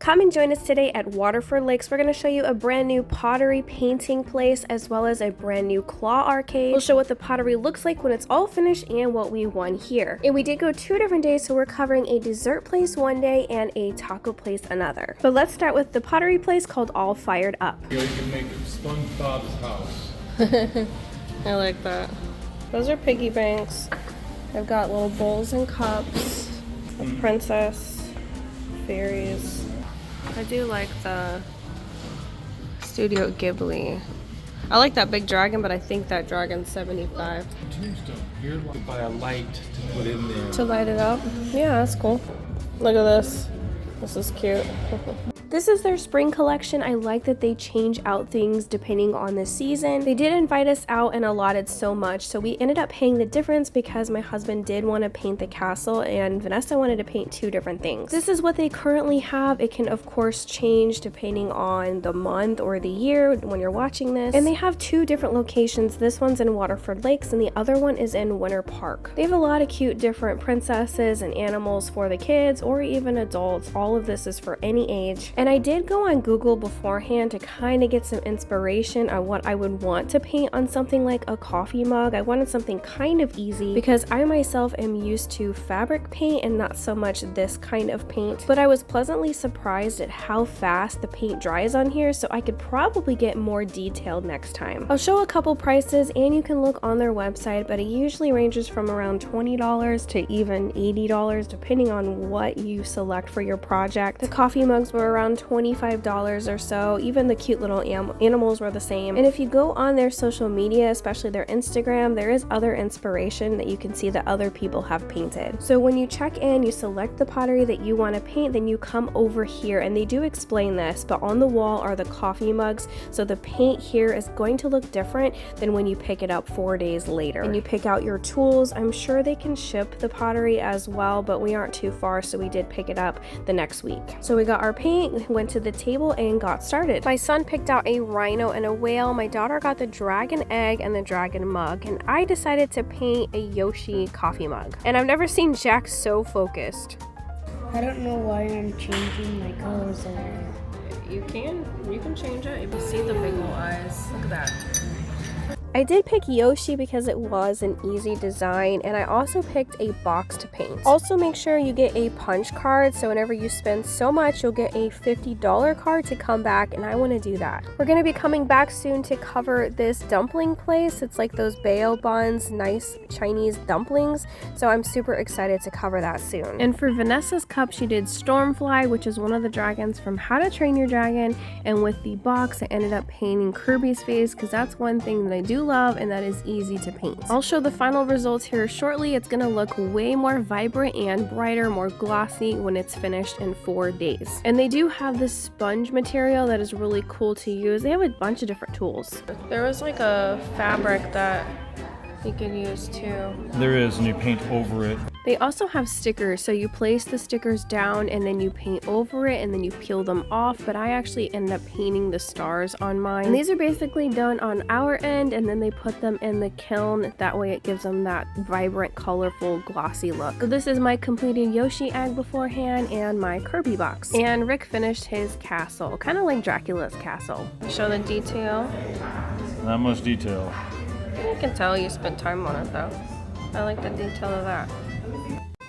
Come and join us today at Waterford Lakes. We're going to show you a brand new pottery painting place as well as a brand new claw arcade. We'll show what the pottery looks like when it's all finished and what we won here. And we did go 2 different days, so we're covering a dessert place one day and a taco place another. But let's start with the pottery place called All Fired Up. You can make SpongeBob's house. I like that. Those are piggy banks. I've got little bowls and cups, a princess, fairies. I do like the Studio Ghibli. I like that big dragon, but I think that dragon's 75. Tombstone. You're to buy a light to put in there. To light it up? Yeah, that's cool. Look at this. This is cute. This is their spring collection. I like that they change out things depending on the season. They did invite us out and allotted so much, so we ended up paying the difference because my husband did want to paint the castle and Vanessa wanted to paint 2 different things. This is what they currently have. It can of course change depending on the month or the year when you're watching this. And they have 2 different locations. This one's in Waterford Lakes and the other one is in Winter Park. They have a lot of cute different princesses and animals for the kids or even adults. All of this is for any age. And I did go on Google beforehand to kind of get some inspiration on what I would want to paint on something like a coffee mug. I wanted something kind of easy because I myself am used to fabric paint and not so much this kind of paint. But I was pleasantly surprised at how fast the paint dries on here, so I could probably get more detailed next time. I'll show a couple prices and you can look on their website, but it usually ranges from around $20 to even $80 depending on what you select for your project. The coffee mugs were around $25 or so. Even the cute little animals were the same. And if you go on their social media, especially their Instagram, there is other inspiration that you can see that other people have painted. So when you check in, you select the pottery that you want to paint, then you come over here and they do explain this, but on the wall are the coffee mugs. So the paint here is going to look different than when you pick it up 4 days later. And you pick out your tools. I'm sure they can ship the pottery as well, but we aren't too far, so we did pick it up the next week. So we got our paint, went to the table and got started. My son picked out a rhino and a whale. My daughter got the dragon egg and the dragon mug, and I decided to paint a Yoshi coffee mug. And I've never seen Jack so focused. I don't know why I'm changing my colors over. You can change it if you see the big old eyes. Look at that. I did pick Yoshi because it was an easy design, and I also picked a box to paint. Also make sure you get a punch card, so whenever you spend so much, you'll get a $50 card to come back, and I want to do that. We're going to be coming back soon to cover this dumpling place. It's like those bao buns, nice Chinese dumplings, so I'm super excited to cover that soon. And for Vanessa's cup, she did Stormfly, which is one of the dragons from How to Train Your Dragon, and with the box, I ended up painting Kirby's face because that's one thing that I do love and that is easy to paint. I'll show the final results here shortly. It's gonna look way more vibrant and brighter, more glossy when it's finished in 4 days. And they do have this sponge material that is really cool to use. They have a bunch of different tools. There was like a fabric that you could use too. There is, and you paint over it. They also have stickers, so you place the stickers down and then you paint over it and then you peel them off, but I actually ended up painting the stars on mine. And these are basically done on our end and then they put them in the kiln. That way it gives them that vibrant, colorful, glossy look. So this is my completed Yoshi egg beforehand and my Kirby box. And Rick finished his castle, kind of like Dracula's castle. Show the detail. Not much detail. I can tell you spent time on it though. I like the detail of that.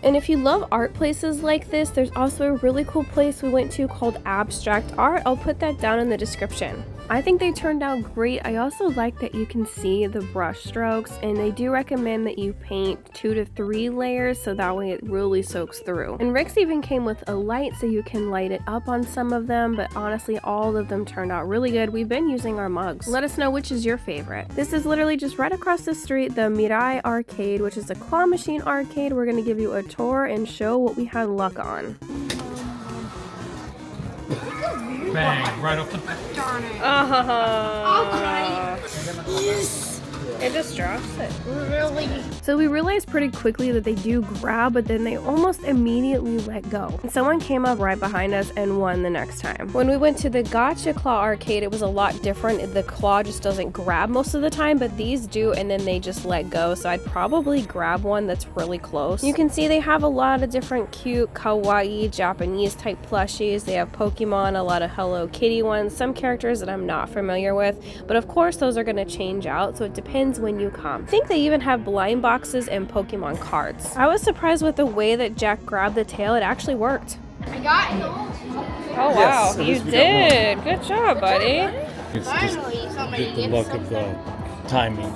And if you love art places like this, there's also a really cool place we went to called Abstract Art. I'll put that down in the description. I think they turned out great. I also like that you can see the brush strokes, and they do recommend that you paint 2 to 3 layers so that way it really soaks through. And Rick's even came with a light so you can light it up on some of them, but honestly all of them turned out really good. We've been using our mugs. Let us know which is your favorite. This is literally just right across the street, the Mirai Arcade, which is a claw machine arcade. We're going to give you a tour and show what we had luck on. Bang, right off the... Darn it. Oh. It just drops it. Really? So we realized pretty quickly that they do grab, but then they almost immediately let go. And someone came up right behind us and won the next time. When we went to the Gotcha Claw arcade, it was a lot different. The claw just doesn't grab most of the time, but these do, and then they just let go. So I'd probably grab one that's really close. You can see they have a lot of different cute, kawaii, Japanese type plushies. They have Pokemon, a lot of Hello Kitty ones, some characters that I'm not familiar with, but of course those are going to change out, so it depends when you come. I think they even have blind boxes and Pokemon cards. I was surprised with the way that Jack grabbed the tail. It actually worked. I got it. Oh wow, Yes, at you least we got did. Good job, buddy. It's just Finally, somebody the gets luck of the timing.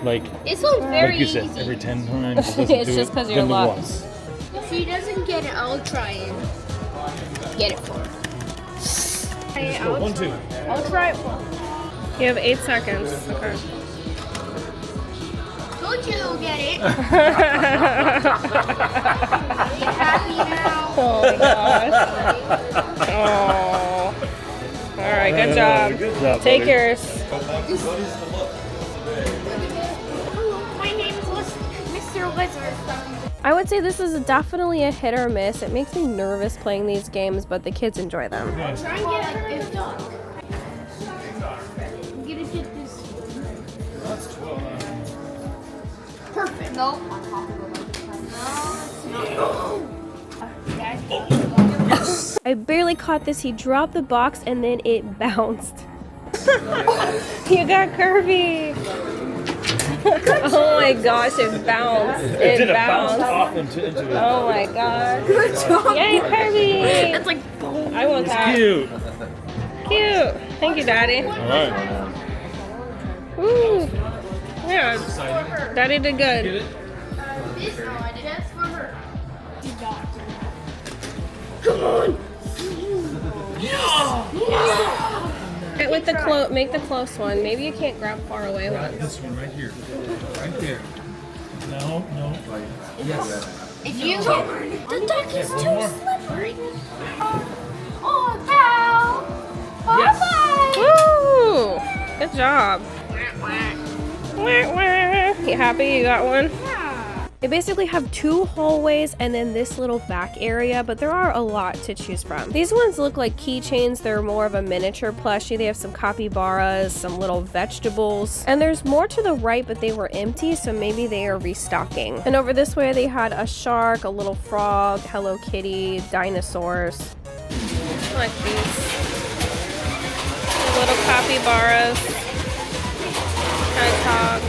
Like, This one's very like you said, easy. every 10 times it doesn't It's do just it, 'cause then you're the luck. once. If he doesn't get it, I'll try and get it for him. Okay, Go, 1, 2. I'll try it for him. You have 8 seconds. Okay. Told you to get it. Are you happy now? Oh my gosh. Oh. Alright, good job. Good job, Take buddy. yours. My name is Mr. Wizard. I would say this is definitely a hit or miss. It makes me nervous playing these games, but the kids enjoy them. Try and get it. I'm gonna get this. That's 12. Perfect. No. I barely caught this. He dropped the box and then it bounced. You got Kirby. Oh my gosh, it bounced. It did, it bounced bounced. off into it. Oh my gosh. Yay, Kirby. It's like boom. I want that. Cute. Cute. Thank you, Daddy. Alright. Woo. Yeah, Daddy did good. This one just for her. You got it. Come on. With the make the close one. Maybe you can't grab far away one. This one right here. Right there. No. Yes. If you the duck is too slippery. Oh, ow. Yes. Bye-bye. Woo! Good job. Wah, wah. You happy you got one? Yeah. They basically have 2 hallways and then this little back area, but there are a lot to choose from. These ones look like keychains. They're more of a miniature plushie. They have some capybaras, some little vegetables, and there's more to the right, but they were empty, so maybe they are restocking. And over this way, they had a shark, a little frog, Hello Kitty, dinosaurs. I like these. Little capybaras. Hedgehog.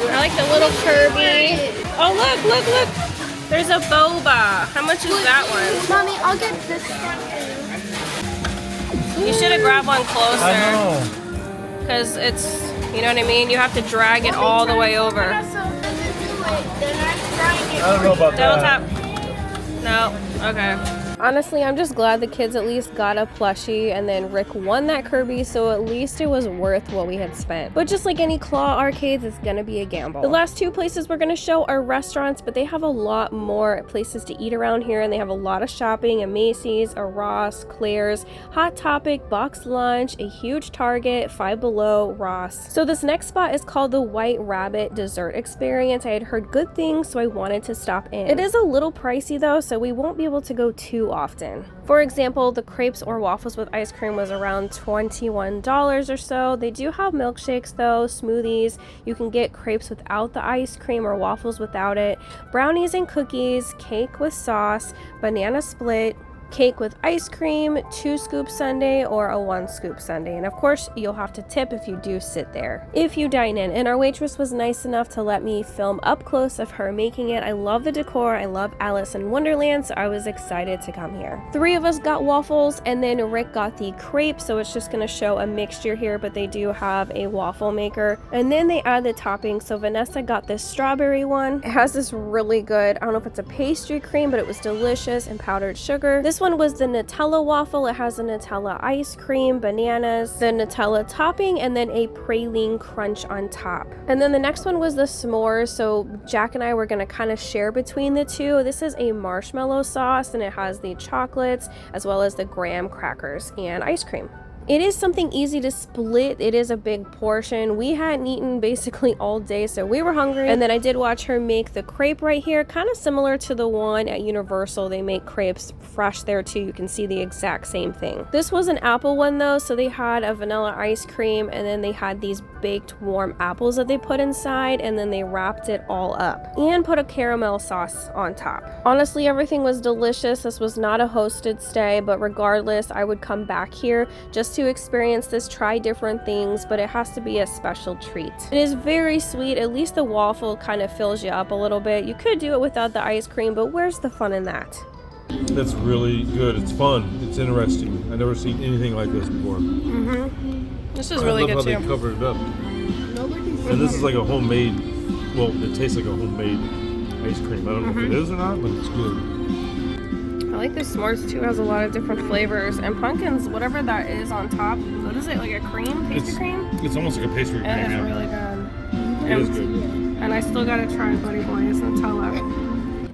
I like the little Kirby. Oh, look. There's a boba. How much is that one? Mommy, I'll get this one. You should have grabbed one I closer. know. Because it's, you know what I mean? You have to drag it all the way over. So doesn't do it. Then I'm trying it. I don't know about Double that. tap. No. Okay. Honestly, I'm just glad the kids at least got a plushie and then Rick won that Kirby, so at least it was worth what we had spent. But just like any claw arcades, it's gonna be a gamble. The last 2 places we're gonna show are restaurants, but they have a lot more places to eat around here, and they have a lot of shopping: a Macy's, a Ross, Claire's, Hot Topic, Box Lunch, a huge Target, Five Below, Ross. So this next spot is called the White Rabbit Dessert Experience. I had heard good things, so I wanted to stop in. It is a little pricey though, so we won't be able to go too often. For example, the crepes or waffles with ice cream was around $21 or so. They do have milkshakes though, smoothies. You can get crepes without the ice cream or waffles without it, brownies and cookies, cake with sauce, banana split, cake with ice cream, 2-scoop sundae, or a 1-scoop sundae. And of course, you'll have to tip if you do sit there, if you dine in. And our waitress was nice enough to let me film up close of her making it. I love the decor. I love Alice in Wonderland, so I was excited to come here. 3 of us got waffles, and then Rick got the crepe, so it's just gonna show a mixture here, but they do have a waffle maker. And then they add the toppings. So Vanessa got this strawberry one. It has this really good, I don't know if it's a pastry cream, but it was delicious, and powdered sugar. This one was the Nutella waffle. It has a Nutella ice cream, bananas, the Nutella topping, and then a praline crunch on top. And then the next one was the s'mores. So Jack and I were gonna kind of share between the two. This is a marshmallow sauce and it has the chocolates as well as the graham crackers and ice cream. It is something easy to split. It is a big portion. We hadn't eaten basically all day, so we were hungry. And then I did watch her make the crepe right here, kind of similar to the one at Universal. They make crepes fresh there too. You can see the exact same thing. This was an apple one though, so they had a vanilla ice cream and then they had these baked warm apples that they put inside and then they wrapped it all up and put a caramel sauce on top. Honestly, everything was delicious. This was not a hosted stay, but regardless, I would come back here just to experience this, try different things, but it has to be a special treat. It is very sweet. At least the waffle kind of fills you up a little bit. You could do it without the ice cream, but where's the fun in that? That's really good. It's fun. It's interesting. I've never seen anything like this before. This is really good too. I love how they covered it up. And this is like a homemade, well, it tastes like a homemade ice cream. I don't know if it is or not, but it's good. I like this s'mores too. It has a lot of different flavors and pumpkins, whatever that is on top. What is it, like a cream, pastry cream? It's almost like a pastry cream. It is really good. It is good. And I still gotta try Buddy Boy's Nutella.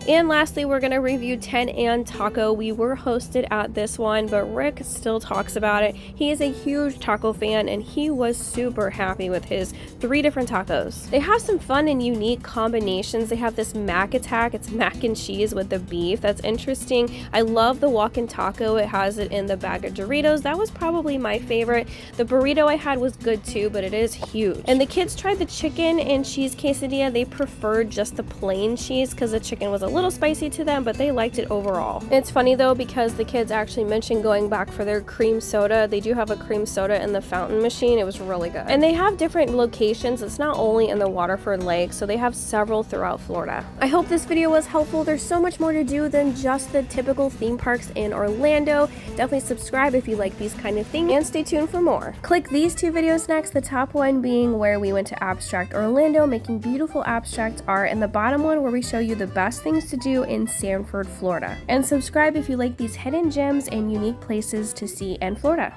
And lastly, we're gonna review 10 and Taco. We were hosted at this one, but Rick still talks about it. He is a huge taco fan and he was super happy with his 3 different tacos. They have some fun and unique combinations. They have this mac attack. It's mac and cheese with the beef. That's interesting. I love the walk-in taco. It has it in the bag of Doritos. That was probably my favorite. The burrito I had was good too, but it is huge. And the kids tried the chicken and cheese quesadilla. They preferred just the plain cheese because the chicken was a little spicy to them, but they liked it overall. It's funny though because the kids actually mentioned going back for their cream soda. They do have a cream soda in the fountain machine. It was really good. And they have different locations. It's not only in the Waterford Lakes, so they have several throughout Florida. I hope this video was helpful. There's so much more to do than just the typical theme parks in Orlando. Definitely subscribe if you like these kind of things and stay tuned for more. Click these 2 videos next, the top one being where we went to Abstract Orlando making beautiful abstract art, and the bottom one where we show you the best things to do in Sanford, Florida. And subscribe if you like these hidden gems and unique places to see in Florida.